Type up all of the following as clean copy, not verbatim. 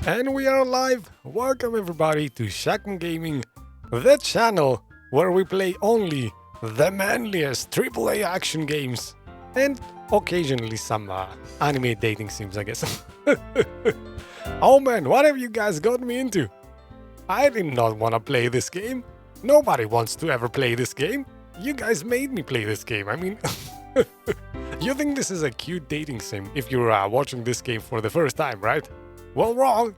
And we are live! Welcome everybody to Shakm Gaming, the channel where we play only the manliest AAA action games and occasionally some anime dating sims, I guess. Oh man, what have you guys got me into? I did not want to play this game. Nobody wants to ever play this game. You guys made me play this game. I mean, you think this is a cute dating sim if you're watching this game for the first time, right? Well, wrong.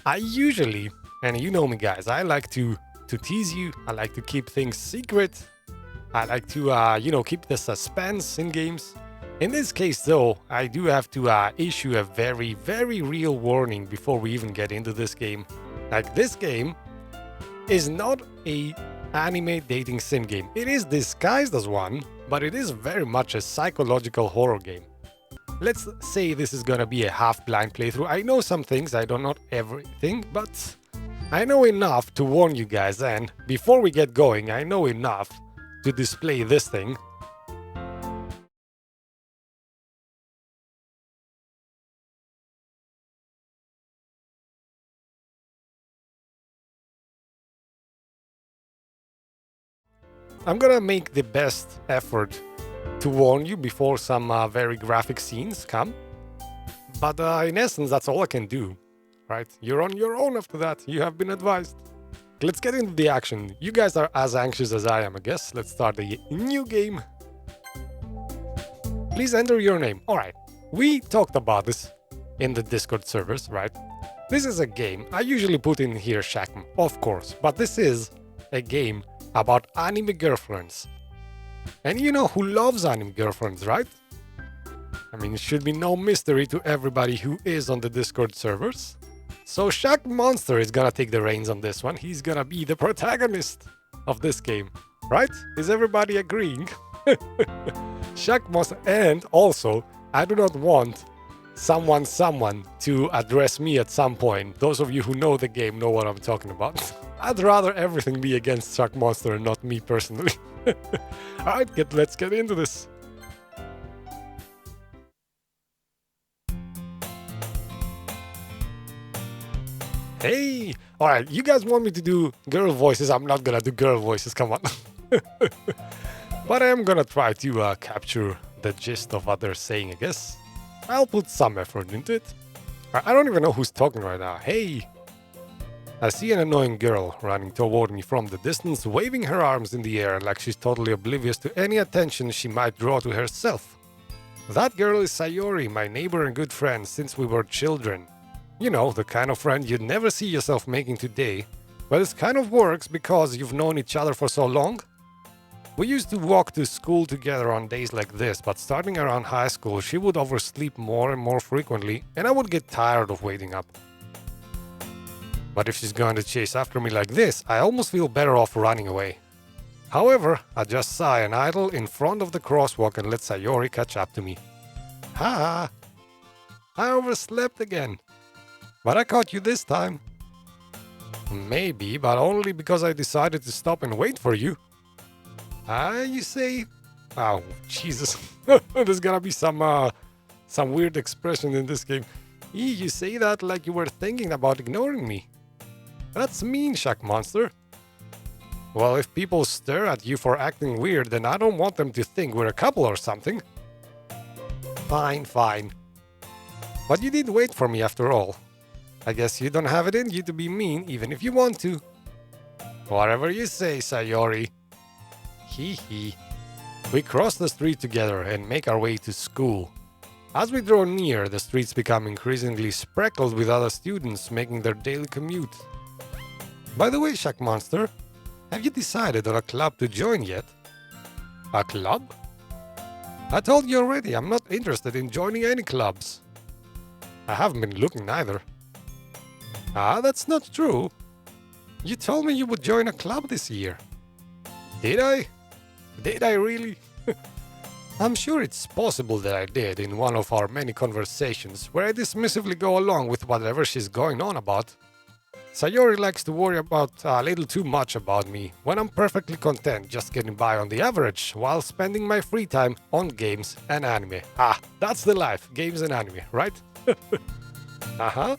I usually, and you know me guys, I like to tease you. I like to keep things secret. I like to, keep the suspense in games. In this case, though, I do have to issue a very, very real warning before we even get into this game. Like, this game is not a anime dating sim game. It is disguised as one, but it is very much a psychological horror game. Let's say this is gonna be a half-blind playthrough. I know some things, I don't know everything, but I know enough to warn you guys, and before we get going, I know enough to display this thing. I'm gonna make the best effort to warn you before some very graphic scenes come. But in essence, that's all I can do, right? You're on your own after that. You have been advised. Let's get into the action. You guys are as anxious as I am, I guess. Let's start a new game. Please enter your name. All right. We talked about this in the Discord servers, right? This is a game. I usually put in here Shakm, of course. But this is a game about anime girlfriends. And you know who loves anime girlfriends, right? I mean, it should be no mystery to everybody who is on the Discord servers. So Shakm Monster is gonna take the reins on this one. He's gonna be the protagonist of this game, right? Is everybody agreeing? Shakm Monster, and also, I do not want someone to address me at some point. Those of you who know the game know what I'm talking about. I'd rather everything be against Shakm Monster and not me personally. Alright, let's get into this. Hey! Alright, you guys want me to do girl voices? I'm not gonna do girl voices, come on. But I am gonna try to capture the gist of what they're saying, I guess. I'll put some effort into it. I don't even know who's talking right now. Hey! I see an annoying girl running toward me from the distance, waving her arms in the air like she's totally oblivious to any attention she might draw to herself. That girl is Sayori, my neighbor and good friend since we were children. You know, the kind of friend you'd never see yourself making today, but it kind of works because you've known each other for so long. We used to walk to school together on days like this, but starting around high school, she would oversleep more and more frequently, and I would get tired of waiting up. But if she's going to chase after me like this, I almost feel better off running away. However, I just sigh and idle in front of the crosswalk and let Sayori catch up to me. Ha! I overslept again. But I caught you this time. Maybe, but only because I decided to stop and wait for you. You say? Oh, Jesus. There's gonna be some weird expression in this game. You say that like you were thinking about ignoring me. That's mean, Shakm Monster. Well, if people stare at you for acting weird, then I don't want them to think we're a couple or something. Fine. But you did wait for me after all. I guess you don't have it in you to be mean, even if you want to. Whatever you say, Sayori. Hee. We cross the street together and make our way to school. As we draw near, the streets become increasingly speckled with other students making their daily commute. By the way, Shakm Monster, have you decided on a club to join yet? A club? I told you already, I'm not interested in joining any clubs. I haven't been looking either. That's not true. You told me you would join a club this year. Did I? Did I really? I'm sure it's possible that I did in one of our many conversations where I dismissively go along with whatever she's going on about. Sayori likes to worry about a little too much about me when I'm perfectly content just getting by on the average while spending my free time on games and anime. That's the life, games and anime, right? Uh-huh.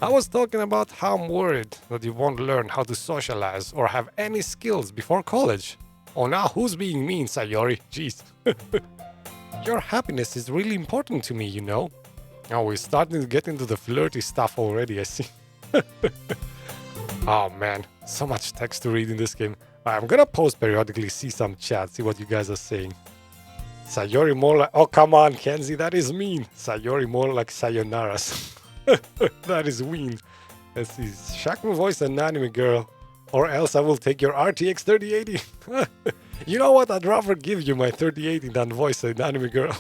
I was talking about how I'm worried that you won't learn how to socialize or have any skills before college. Oh, now who's being mean, Sayori? Jeez. Your happiness is really important to me, you know. Oh, we're starting to get into the flirty stuff already, I see. Oh man, so much text to read in this game. I'm gonna post periodically, see some chat, see what you guys are saying. Sayori more like... Oh, come on, Kenzie, that is mean. Sayori more like sayonaras. That is mean. Let's see. Shakm voice an anime girl. Or else I will take your RTX 3080. You know what? I'd rather give you my 3080 than voice an anime girl.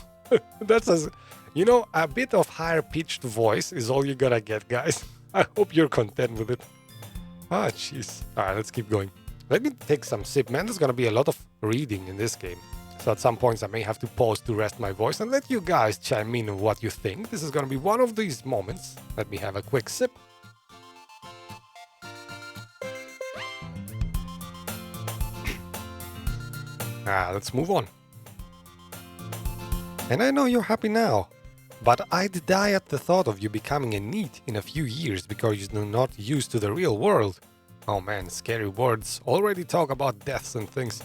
That's as... You know, a bit of higher pitched voice is all you gotta get, guys. I hope you're content with it. Ah, jeez. Alright, let's keep going. Let me take some sip, man. There's gonna be a lot of reading in this game. So at some points I may have to pause to rest my voice and let you guys chime in on what you think. This is gonna be one of these moments. Let me have a quick sip. Let's move on. And I know you're happy now, but I'd die at the thought of you becoming a NEET in a few years because you're not used to the real world. Oh man, scary words already talk about deaths and things.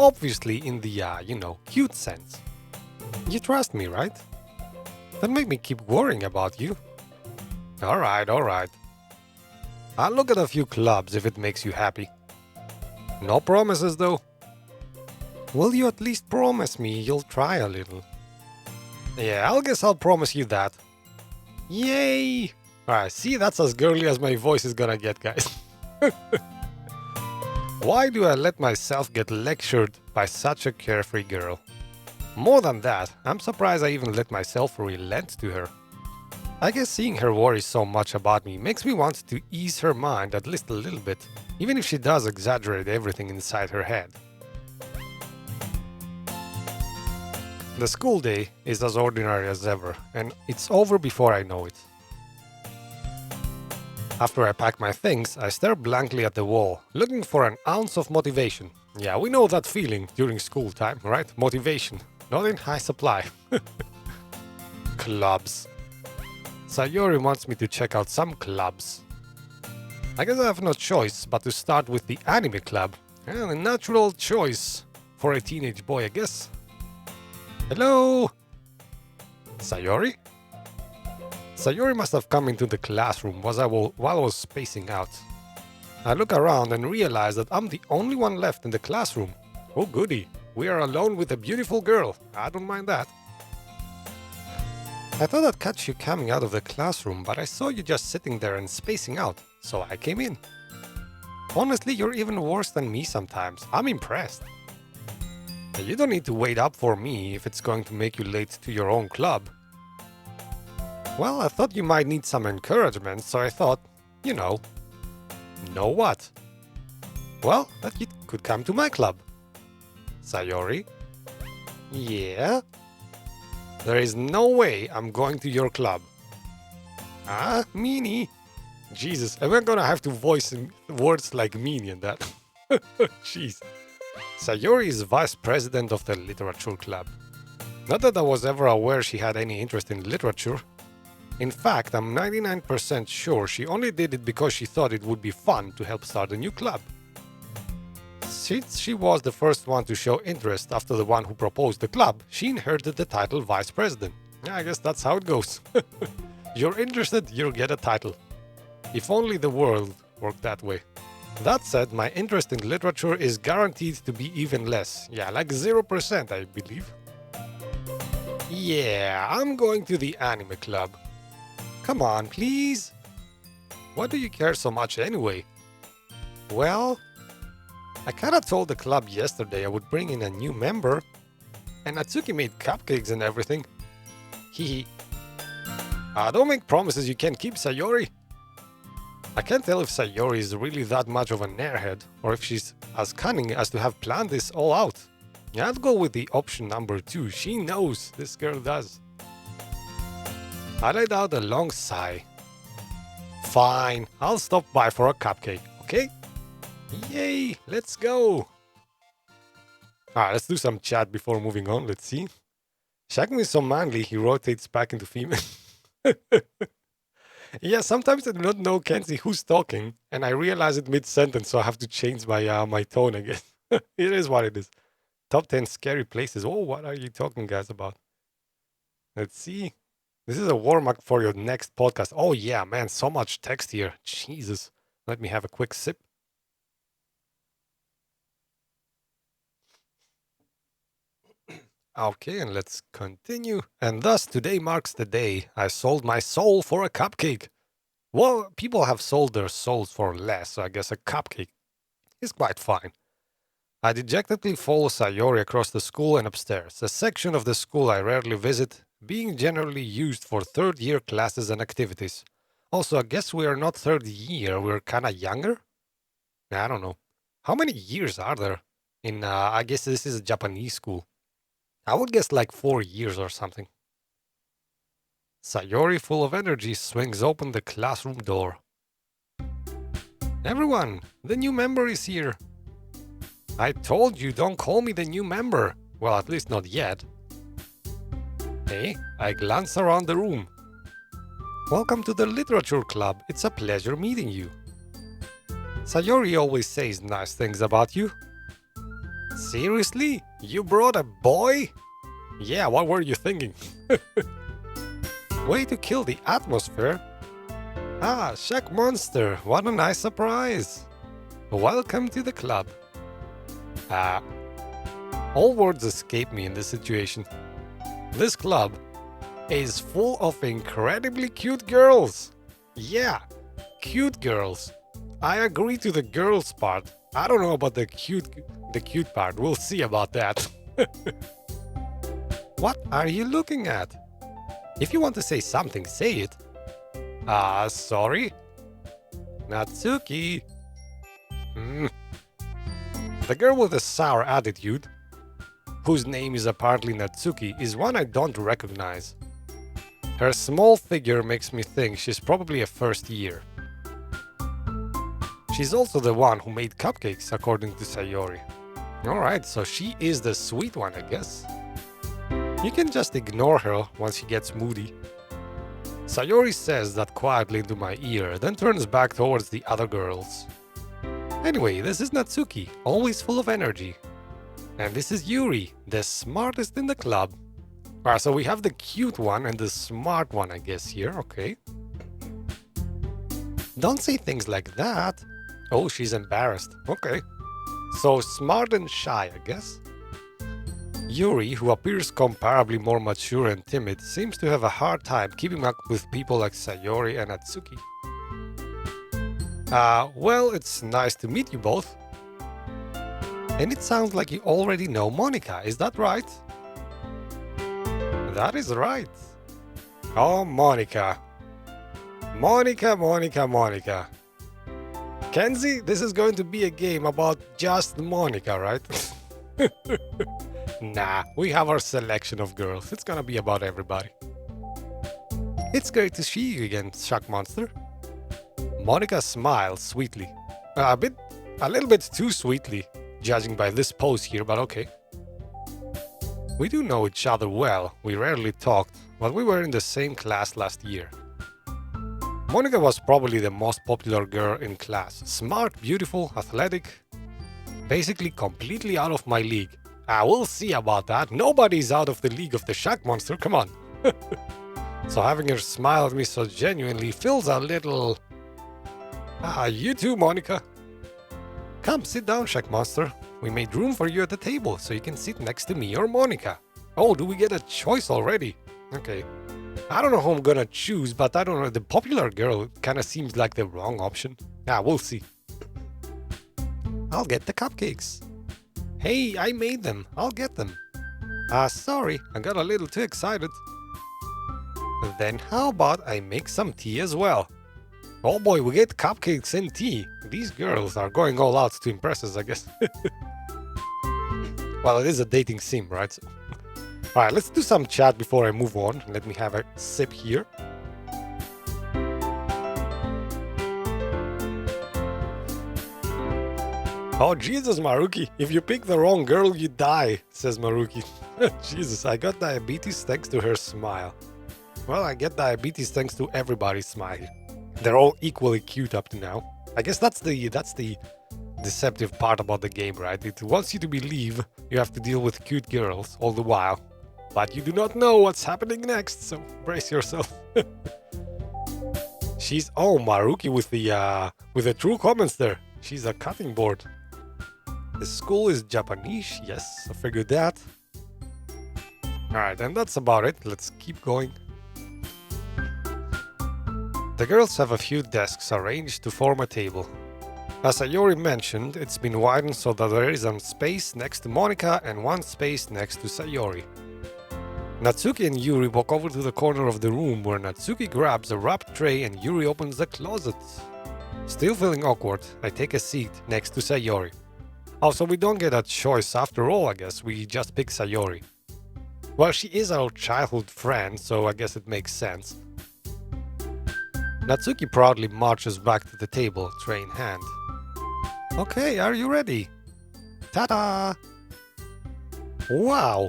Obviously in the, cute sense. You trust me, right? Don't make me keep worrying about you. Alright. I'll look at a few clubs if it makes you happy. No promises though. Will you at least promise me you'll try a little? Yeah, I guess I'll promise you that. Yay! Alright, see, that's as girly as my voice is gonna get, guys. Why do I let myself get lectured by such a carefree girl? More than that, I'm surprised I even let myself relent to her. I guess seeing her worry so much about me makes me want to ease her mind at least a little bit, even if she does exaggerate everything inside her head. The school day is as ordinary as ever, and it's over before I know it. After I pack my things, I stare blankly at the wall, looking for an ounce of motivation. Yeah, we know that feeling during school time, right? Motivation. Not in high supply. Clubs. Sayori wants me to check out some clubs. I guess I have no choice but to start with the anime club. A natural choice for a teenage boy, I guess. Hello? Sayori? Sayori must have come into the classroom while I was spacing out. I look around and realize that I'm the only one left in the classroom. Oh goody, we are alone with a beautiful girl. I don't mind that. I thought I'd catch you coming out of the classroom, but I saw you just sitting there and spacing out, so I came in. Honestly, you're even worse than me sometimes. I'm impressed. You don't need to wait up for me if it's going to make you late to your own club. Well, I thought you might need some encouragement, so I thought, know what? Well, that you could come to my club. Sayori? Yeah? There is no way I'm going to your club. Ah, meanie? Jesus, am I gonna have to voice words like meanie and that? Jeez. Sayori is vice president of the literature club. Not that I was ever aware she had any interest in literature. In fact, I'm 99% sure she only did it because she thought it would be fun to help start a new club. Since she was the first one to show interest after the one who proposed the club, she inherited the title vice president. I guess that's how it goes. You're interested, you'll get a title. If only the world worked that way. That said, my interest in literature is guaranteed to be even less. Yeah, like 0%, I believe. Yeah, I'm going to the anime club. Come on, please. Why do you care so much anyway? Well, I kinda told the club yesterday I would bring in a new member, and Natsuki made cupcakes and everything. Hehe. Don't make promises you can't keep, Sayori. I can't tell if Sayori is really that much of an airhead, or if she's as cunning as to have planned this all out. Yeah, I'd go with the option number 2. She knows, this girl does. I let out a long sigh. Fine, I'll stop by for a cupcake, okay? Yay, let's go! Alright, let's do some chat before moving on, let's see. Shakm is so manly, he rotates back into female. Yeah, sometimes I do not know, Kenzie, who's talking, and I realize it mid-sentence, so I have to change my tone again. It is what it is. Top 10 scary places. Oh, what are you talking, guys, about? Let's see. This is a warm-up for your next podcast. Oh, yeah, man, so much text here. Jesus. Let me have a quick sip. Okay, and let's continue. And thus, today marks the day I sold my soul for a cupcake. Well, people have sold their souls for less, so I guess a cupcake is quite fine. I dejectedly follow Sayori across the school and upstairs, a section of the school I rarely visit, being generally used for third-year classes and activities. Also, I guess we are not third year, we're kinda younger? I don't know. How many years are there? I guess this is a Japanese school. I would guess like 4 years or something. Sayori, full of energy, swings open the classroom door. Everyone, the new member is here. I told you, don't call me the new member. Well, at least not yet. Hey, I glance around the room. Welcome to the Literature Club. It's a pleasure meeting you. Sayori always says nice things about you. Seriously? You brought a boy? Yeah, what were you thinking? Way to kill the atmosphere. Ah, Shakm, what a nice surprise. Welcome to the club. All words escape me in this situation. This club is full of incredibly cute girls. Yeah, cute girls. I agree to the girls part. I don't know about the cute part. We'll see about that. What are you looking at? If you want to say something, say it. Sorry? Natsuki. The girl with a sour attitude, whose name is apparently Natsuki, is one I don't recognize. Her small figure makes me think she's probably a first year. She's also the one who made cupcakes, according to Sayori. Alright, so she is the sweet one, I guess. You can just ignore her once she gets moody. Sayori says that quietly into my ear, then turns back towards the other girls. Anyway, this is Natsuki, always full of energy. And this is Yuri, the smartest in the club. Alright, so we have the cute one and the smart one, I guess, here, okay. Don't say things like that. Oh, she's embarrassed. Okay. So smart and shy, I guess. Yuri, who appears comparably more mature and timid, seems to have a hard time keeping up with people like Sayori and Natsuki. Well, it's nice to meet you both. And it sounds like you already know Monica, is that right? That is right. Oh, Monica. Monica. Kenzie, this is going to be a game about just Monica, right? Nah, we have our selection of girls. It's gonna be about everybody. It's great to see you again, Shakm. Monica smiles sweetly. A little bit too sweetly, judging by this pose here, but okay. We do know each other well. We rarely talked, but we were in the same class last year. Monica was probably the most popular girl in class. Smart, beautiful, athletic. Basically completely out of my league. We'll see about that. Nobody's out of the league of the Shakm, come on. So having her smile at me so genuinely feels a little... you too, Monica. Come, sit down, Shakm. We made room for you at the table, so you can sit next to me or Monica. Oh, do we get a choice already? Okay. I don't know who I'm gonna choose, but I don't know. The popular girl kinda seems like the wrong option. We'll see. I'll get the cupcakes. Hey, I made them. I'll get them. Sorry, I got a little too excited. Then how about I make some tea as well? Oh boy, we get cupcakes and tea. These girls are going all out to impress us, I guess. Well, it is a dating sim, right? So... Alright, let's do some chat before I move on. Let me have a sip here. Oh, Jesus, Maruki. If you pick the wrong girl, you die, says Maruki. Jesus, I got diabetes thanks to her smile. Well, I get diabetes thanks to everybody's smile. They're all equally cute up to now. I guess that's the deceptive part about the game, right? It wants you to believe you have to deal with cute girls all the while, but you do not know what's happening next, so brace yourself. She's Maruki with the true comments there. She's a cutting board. The school is Japanese, yes, I figured that. Alright, and that's about it. Let's keep going. The girls have a few desks arranged to form a table. As Sayori mentioned, it's been widened so that there is a space next to Monika and one space next to Sayori. Natsuki and Yuri walk over to the corner of the room where Natsuki grabs a wrapped tray and Yuri opens the closet. Still feeling awkward, I take a seat next to Sayori. Oh, so we don't get a choice after all, I guess. We just pick Sayori. Well, she is our childhood friend, so I guess it makes sense. Natsuki proudly marches back to the table, tray in hand. Okay, are you ready? Ta-da! Wow!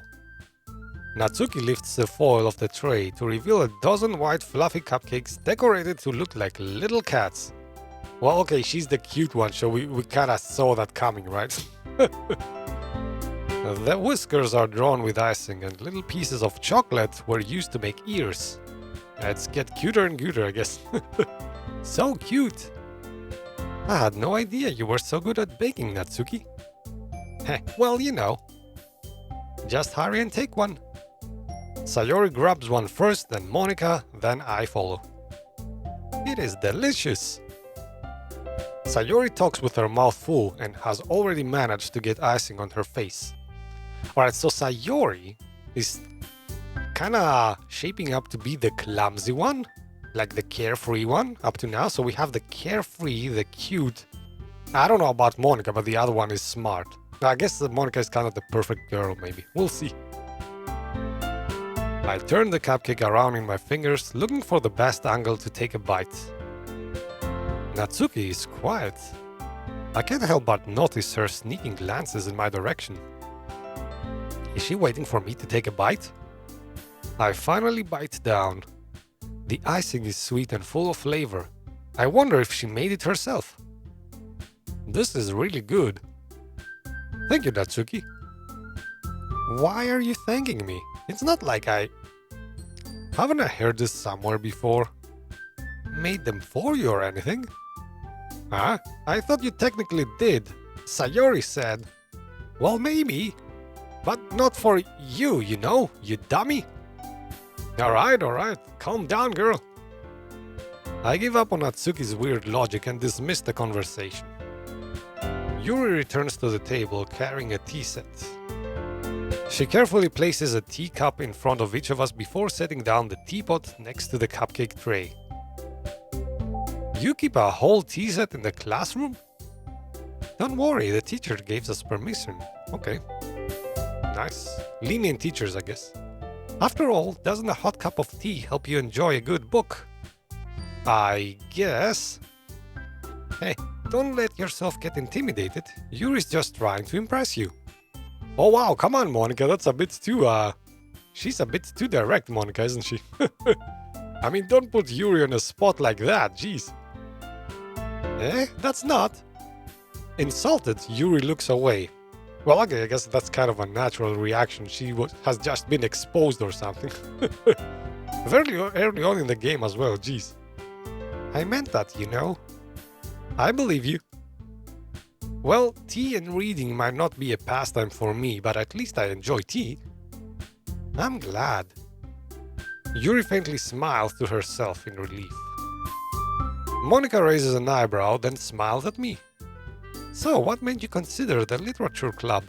Natsuki lifts the foil of the tray to reveal a dozen white fluffy cupcakes decorated to look like little cats. Well, okay, she's the cute one, so we kinda saw that coming, right? The whiskers are drawn with icing and little pieces of chocolate were used to make ears. Let's get cuter and cuter, I guess. So cute! I had no idea you were so good at baking, Natsuki. Heh, well, you know. Just hurry and take one. Sayori grabs one first, then Monika, then I follow. It is delicious! Sayori talks with her mouth full and has already managed to get icing on her face. Alright, so Sayori is kinda shaping up to be the clumsy one, like the carefree one up to now. So we have the carefree, the cute. I don't know about Monika, but the other one is smart. I guess Monika is kind of the perfect girl, maybe. We'll see. I turn the cupcake around in my fingers, looking for the best angle to take a bite. Natsuki is quiet. I can't help but notice her sneaking glances in my direction. Is she waiting for me to take a bite? I finally bite down. The icing is sweet and full of flavor. I wonder if she made it herself. This is really good. Thank you, Natsuki. Why are you thanking me? It's not like Haven't I heard this somewhere before? Made them for you or anything? Huh? I thought you technically did. Sayori said. Well, maybe. But not for you, you know, you dummy. Alright. Calm down, girl. I give up on Natsuki's weird logic and dismiss the conversation. Yuri returns to the table carrying a tea set. She carefully places a teacup in front of each of us before setting down the teapot next to the cupcake tray. You keep a whole tea set in the classroom? Don't worry, the teacher gave us permission. Okay. Nice. Lenient teachers, I guess. After all, doesn't a hot cup of tea help you enjoy a good book? I guess. Hey, don't let yourself get intimidated. Yuri's just trying to impress you. Oh wow, come on, Monika, that's a bit too, she's a bit too direct, Monika, isn't she? I mean, don't put Yuri on a spot like that, jeez. Eh? That's not. Insulted, Yuri looks away. Well, okay, I guess that's kind of a natural reaction. She has just been exposed or something. Very early on in the game as well, jeez. I meant that, you know. I believe you. Well, tea and reading might not be a pastime for me, but at least I enjoy tea. I'm glad. Yuri faintly smiles to herself in relief. Monika raises an eyebrow, then smiles at me. So, what made you consider the literature club?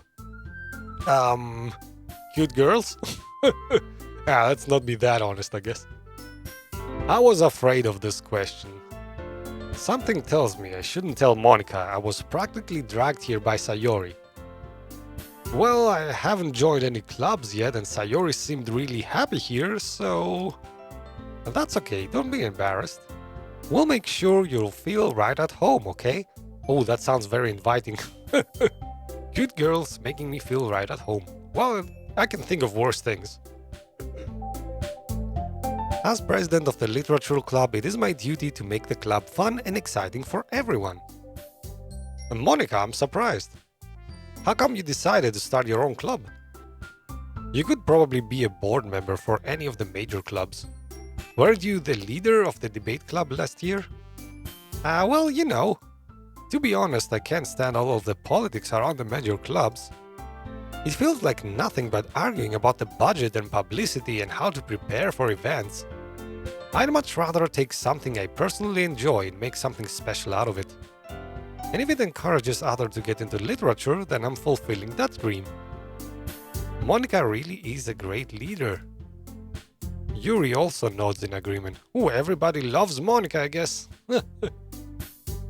Cute girls? Let's not be that honest, I guess. I was afraid of this question. Something tells me I shouldn't tell Monika I was practically dragged here by Sayori. Well, I haven't joined any clubs yet and Sayori seemed really happy here, so... That's okay, don't be embarrassed. We'll make sure you'll feel right at home, okay? Oh, that sounds very inviting. Cute girls making me feel right at home. Well, I can think of worse things. As president of the Literature Club, it is my duty to make the club fun and exciting for everyone. And Monica, I'm surprised. How come you decided to start your own club? You could probably be a board member for any of the major clubs. Weren't you the leader of the debate club last year? Well, you know. To be honest, I can't stand all of the politics around the major clubs. It feels like nothing but arguing about the budget and publicity and how to prepare for events. I'd much rather take something I personally enjoy and make something special out of it. And if it encourages others to get into literature, then I'm fulfilling that dream. Monica really is a great leader. Yuri also nods in agreement. Ooh, everybody loves Monica, I guess.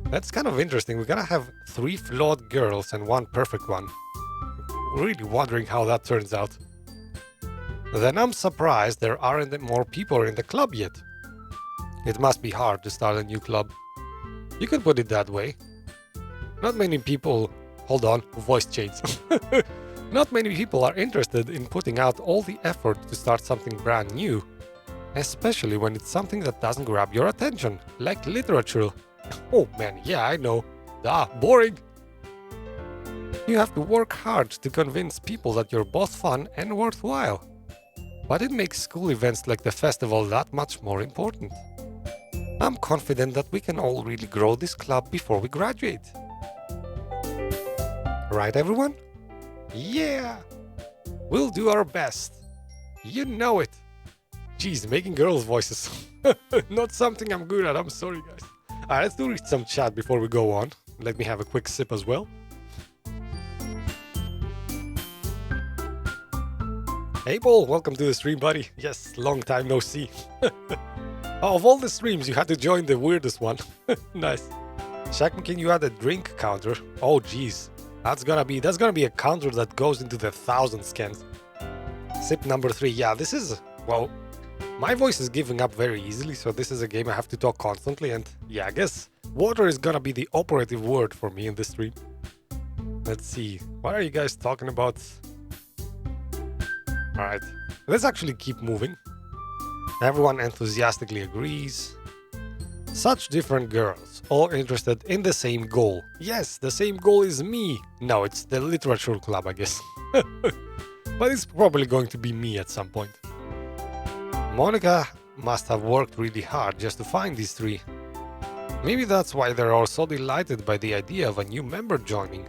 That's kind of interesting. We're gonna have 3 flawed girls and 1 perfect one. Really wondering how that turns out. Then I'm surprised there aren't more people in the club yet. It must be hard to start a new club. You could put it that way. Not many people... Hold on, voice change. Not many people are interested in putting out all the effort to start something brand new. Especially when it's something that doesn't grab your attention, like literature. Oh man, yeah, I know. Boring. You have to work hard to convince people that you're both fun and worthwhile. But it makes school events like the festival that much more important. I'm confident that we can all really grow this club before we graduate. Right, everyone? Yeah! We'll do our best. You know it. Jeez, making girls' voices. Not something I'm good at, I'm sorry, guys. Alright, let's do some chat before we go on. Let me have a quick sip as well. Hey Paul, welcome to the stream, buddy. Yes, long time no see. Of all the streams, you had to join the weirdest one. Nice. Shakm, can you add a drink counter? Oh jeez. That's gonna be a counter that goes into the 1,000 scans. Sip number 3. Yeah, this is... Well, my voice is giving up very easily, so this is a game I have to talk constantly, and yeah, I guess water is gonna be the operative word for me in this stream. Let's see. What are you guys talking about? Alright, let's actually keep moving. Everyone enthusiastically agrees. Such different girls, all interested in the same goal. Yes, the same goal is me. No, it's the literature club, I guess. But it's probably going to be me at some point. Monica must have worked really hard just to find these 3. Maybe that's why they're all so delighted by the idea of a new member joining.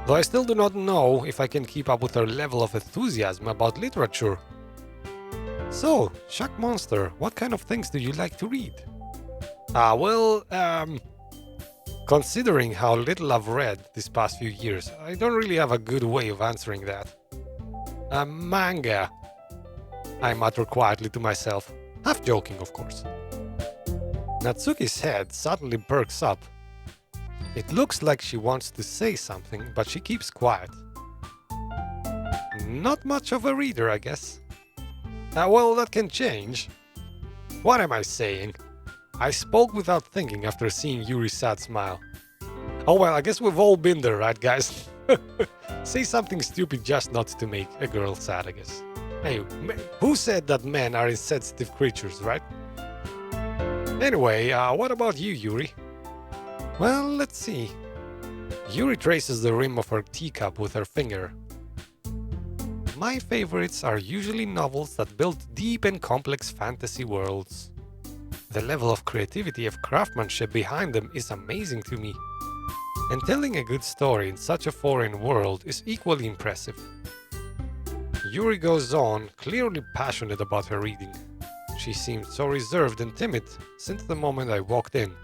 Though I still do not know if I can keep up with her level of enthusiasm about literature. So, Shaq Monster, what kind of things do you like to read? Considering how little I've read these past few years, I don't really have a good way of answering that. Manga, I mutter quietly to myself, half joking of course. Natsuki's head suddenly perks up. It looks like she wants to say something, but she keeps quiet. Not much of a reader, I guess. Well, that can change. What am I saying? I spoke without thinking after seeing Yuri's sad smile. Oh well, I guess we've all been there, right guys? Say something stupid just not to make a girl sad, I guess. Hey, who said that men are insensitive creatures, right? Anyway, what about you, Yuri? Well, let's see. Yuri traces the rim of her teacup with her finger. My favorites are usually novels that build deep and complex fantasy worlds. The level of creativity and craftsmanship behind them is amazing to me. And telling a good story in such a foreign world is equally impressive. Yuri goes on, clearly passionate about her reading. She seemed so reserved and timid since the moment I walked in,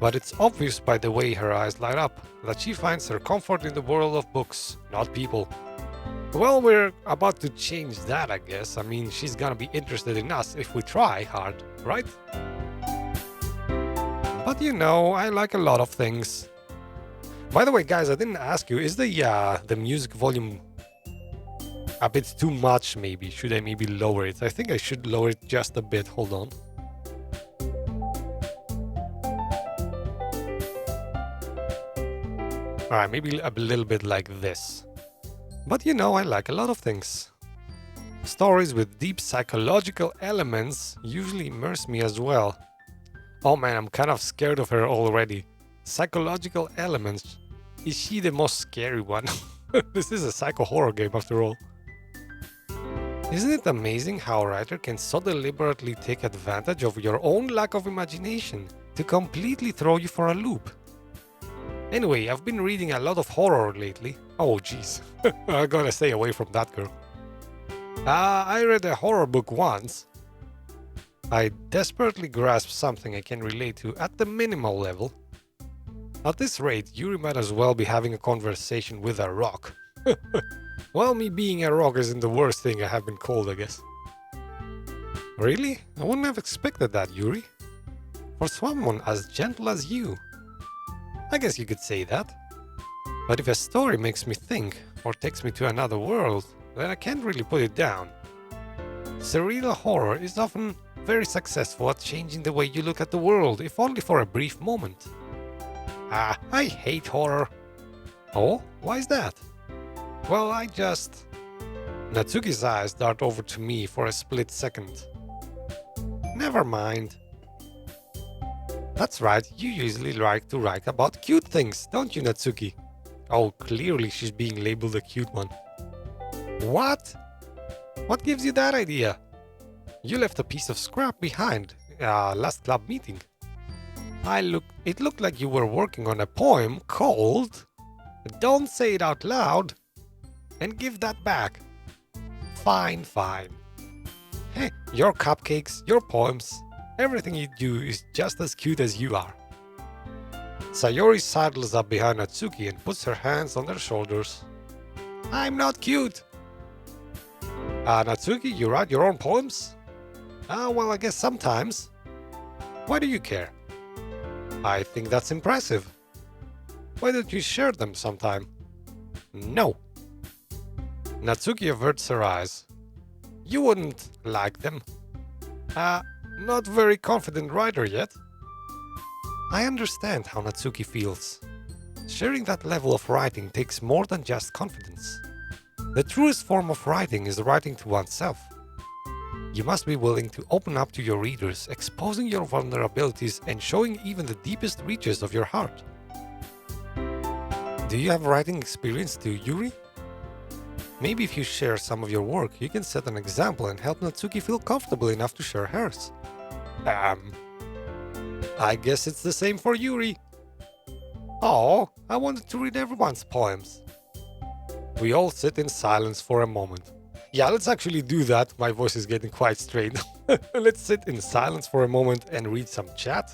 but it's obvious by the way her eyes light up that she finds her comfort in the world of books, not people. Well, we're about to change that, I guess. I mean, she's gonna be interested in us if we try hard, right? But you know, I like a lot of things. By the way, guys, I didn't ask you, is the music volume a bit too much, maybe? Should I maybe lower it? I think I should lower it just a bit. Hold on. Alright, maybe a little bit like this. But you know, I like a lot of things. Stories with deep psychological elements usually immerse me as well. Oh man, I'm kind of scared of her already. Psychological elements. Is she the most scary one? This is a psycho horror game after all. Isn't it amazing how a writer can so deliberately take advantage of your own lack of imagination to completely throw you for a loop? Anyway, I've been reading a lot of horror lately. Oh jeez, I gotta stay away from that girl. I read a horror book once. I desperately grasped something I can relate to at the minimal level. At this rate, Yuri might as well be having a conversation with a rock. Well, me being a rock isn't the worst thing I have been called, I guess. Really? I wouldn't have expected that, Yuri. For someone as gentle as you. I guess you could say that. But if a story makes me think, or takes me to another world, then I can't really put it down. Surreal horror is often very successful at changing the way you look at the world, if only for a brief moment. I hate horror. Oh, why is that? Well, Natsuki's eyes dart over to me for a split second. Never mind. That's right, you usually like to write about cute things, don't you, Natsuki? Oh, clearly she's being labeled a cute one. What? What gives you that idea? You left a piece of scrap behind last club meeting. It looked like you were working on a poem called Don't Say It Out Loud and Give That Back. Fine. Hey, your cupcakes, your poems, everything you do is just as cute as you are. Sayori sidles up behind Natsuki and puts her hands on their shoulders. I'm not cute! Natsuki, you write your own poems? Well, I guess sometimes. Why do you care? I think that's impressive. Why don't you share them sometime? No. Natsuki averts her eyes. You wouldn't like them. Not very confident writer yet. I understand how Natsuki feels. Sharing that level of writing takes more than just confidence. The truest form of writing is writing to oneself. You must be willing to open up to your readers, exposing your vulnerabilities and showing even the deepest reaches of your heart. Do you have writing experience too, Yuri? Maybe if you share some of your work, you can set an example and help Natsuki feel comfortable enough to share hers. I guess it's the same for Yuri. Oh, I wanted to read everyone's poems. We all sit in silence for a moment. Yeah, let's actually do that. My voice is getting quite strained. Let's sit in silence for a moment and read some chat.